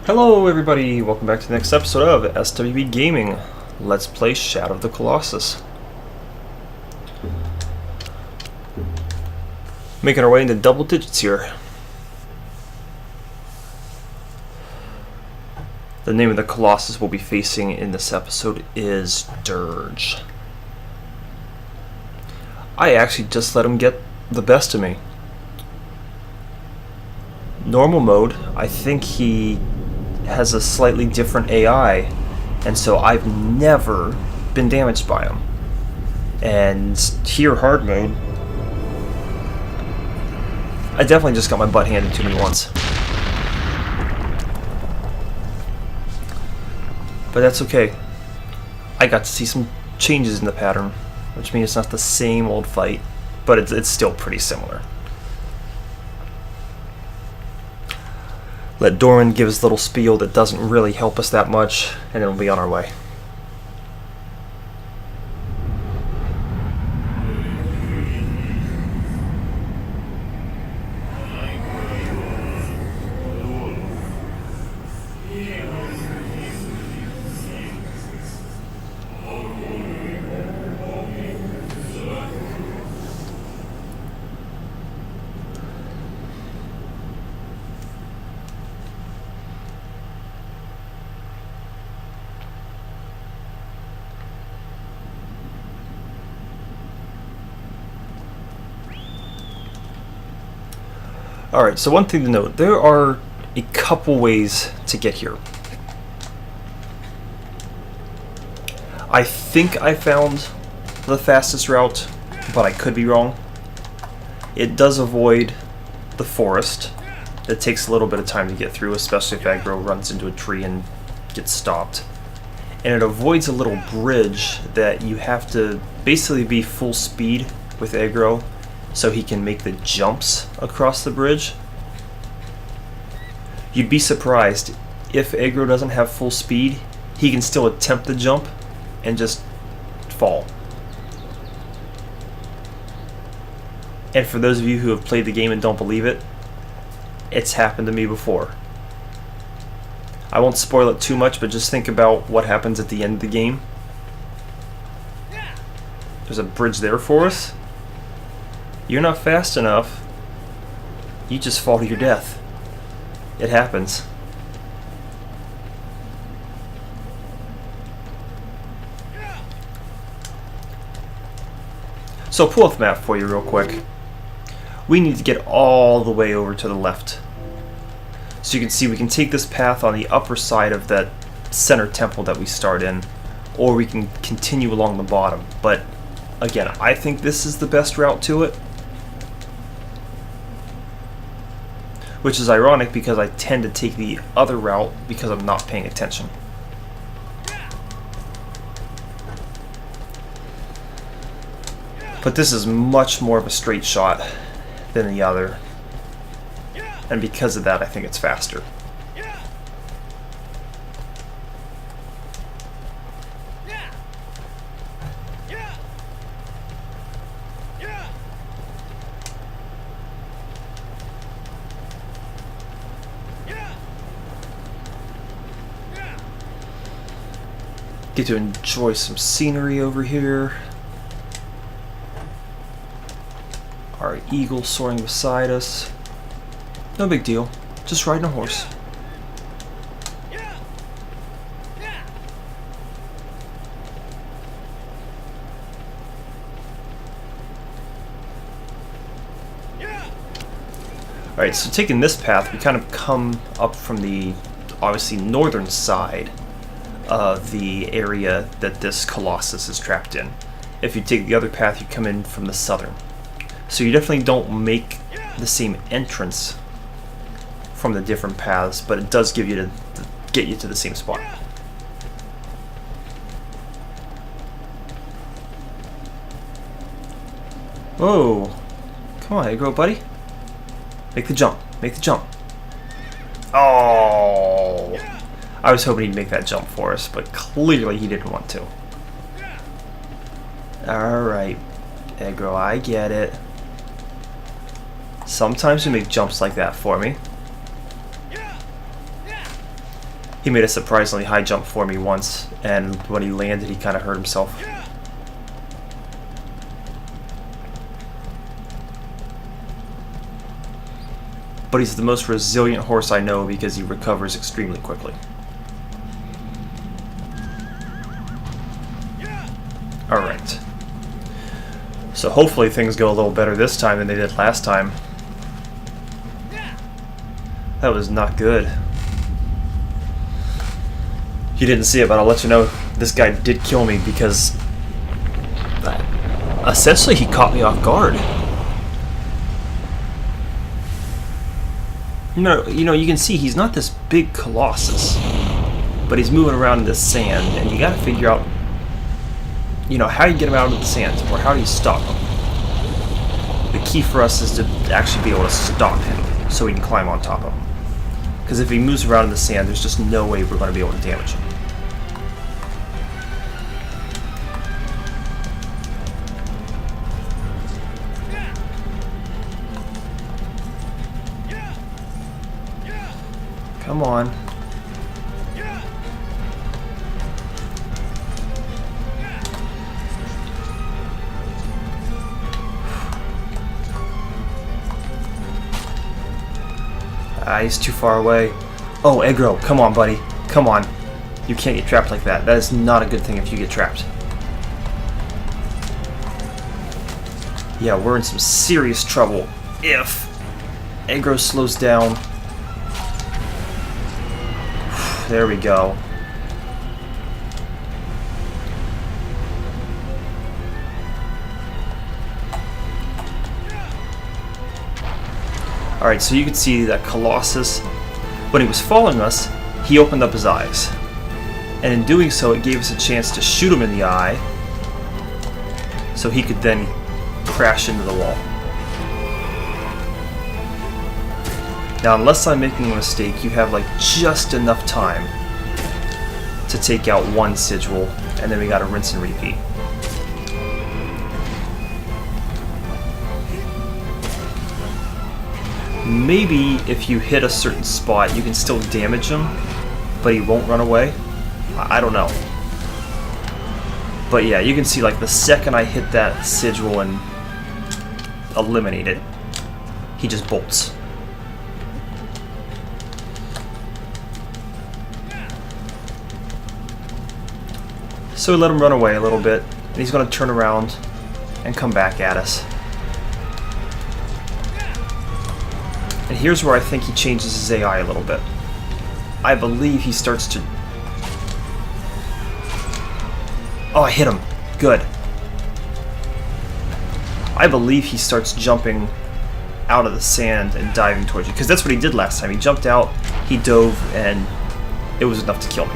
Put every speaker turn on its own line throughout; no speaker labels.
Hello everybody, welcome back to the next episode of SWB Gaming. Let's play Shadow of the Colossus. Making our way into double digits here. The name of the Colossus we'll be facing in this episode is Dirge. I actually just let him get the best of me. Normal mode, I think he has a slightly different AI, and so I've never been damaged by him. And here, hard mode, I definitely just got my butt handed to me once. But that's okay. I got to see some changes in the pattern, which means it's not the same old fight, but it's still pretty similar. Let Dorman give his little spiel that doesn't really help us that much, and then we'll be on our way. Alright, so one thing to note, there are a couple ways to get here. I think I found the fastest route, but I could be wrong. It does avoid the forest. It takes a little bit of time to get through, especially if aggro runs into a tree and gets stopped. And it avoids a little bridge that you have to basically be full speed with aggro so he can make the jumps across the bridge. You'd be surprised, if aggro doesn't have full speed, he can still attempt the jump and just fall. And for those of you who have played the game and don't believe it, it's happened to me before. I won't spoil it too much, but just think about what happens at the end of the game. There's a bridge there for us. You're not fast enough, you just fall to your death. It happens. So pull up the map for you real quick. We need to get all the way over to the left. So you can see we can take this path on the upper side of that center temple that we start in, or we can continue along the bottom. But again, I think this is the best route to it. Which is ironic because I tend to take the other route because I'm not paying attention. But this is much more of a straight shot than the other. And because of that, I think it's faster. Get to enjoy some scenery over here. Our eagle soaring beside us. No big deal. Just riding a horse. Alright, so taking this path, we kind of come up from the, obviously, northern side of the area that this Colossus is trapped in. If you take the other path, you come in from the southern. So you definitely don't make the same entrance from the different paths, but it does give you to get you to the same spot. Whoa! Come on, aggro, buddy. Make the jump. Make the jump. Oh! I was hoping he'd make that jump for us, but clearly he didn't want to. Alright, aggro, I get it. Sometimes you make jumps like that for me. He made a surprisingly high jump for me once, and when he landed, he kind of hurt himself. But he's the most resilient horse I know because he recovers extremely quickly. Alright. So hopefully things go a little better this time than they did last time. That was not good. You didn't see it, but I'll let you know this guy did kill me because essentially he caught me off guard. No, you know, you can see he's not this big Colossus, but he's moving around in the sand, and you gotta figure out, you know, how you get him out of the sand, or how do you stop him. The key for us is to actually be able to stop him so we can climb on top of him. Because if he moves around in the sand, there's just no way we're going to be able to damage him. Come on. He's too far away. Oh, Aggro, come on, buddy. Come on. You can't get trapped like that. That is not a good thing if you get trapped. Yeah, we're in some serious trouble if Aggro slows down. There we go. Alright, so you can see that Colossus, when he was following us, he opened up his eyes. And in doing so, it gave us a chance to shoot him in the eye, so he could then crash into the wall. Now, unless I'm making a mistake, you have like just enough time to take out one sigil, and then we gotta rinse and repeat. Maybe if you hit a certain spot, you can still damage him, but he won't run away. I don't know. But yeah, you can see like the second I hit that sigil and eliminate it, he just bolts. So we let him run away a little bit, and he's going to turn around and come back at us. And here's where I think he changes his AI a little bit. I believe he starts to... Oh, I hit him. Good. I believe he starts jumping out of the sand and diving towards you, because that's what he did last time. He jumped out, he dove, and it was enough to kill me.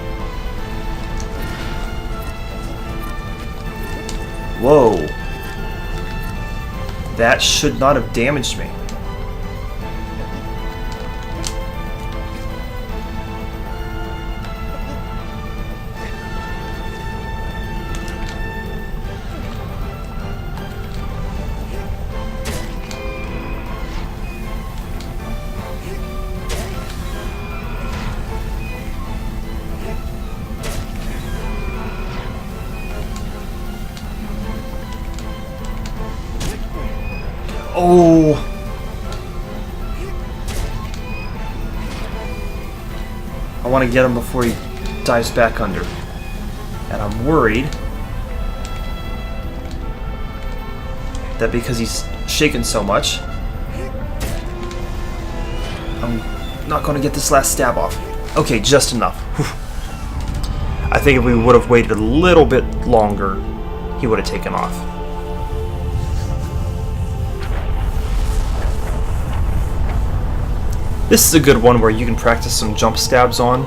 Whoa. That should not have damaged me. Oh! I want to get him before he dives back under. And I'm worried that because he's shaken so much, I'm not going to get this last stab off. Okay, just enough. Whew. I think if we would have waited a little bit longer, he would have taken off. This is a good one where you can practice some jump stabs on.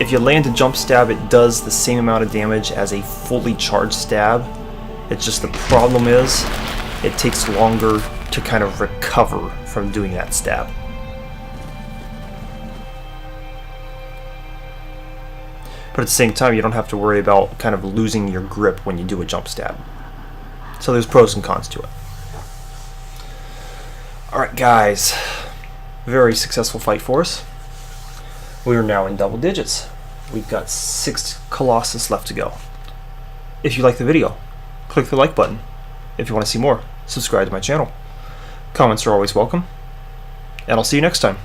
If you land a jump stab, it does the same amount of damage as a fully charged stab. It's just the problem is, it takes longer to kind of recover from doing that stab. But at the same time, you don't have to worry about kind of losing your grip when you do a jump stab. So there's pros and cons to it. Alright guys, very successful fight for us. We're now in double digits. We've got 6 Colossus left to go. If you like the video, click the like button. If you want to see more, subscribe to my channel. Comments are always welcome, and I'll see you next time.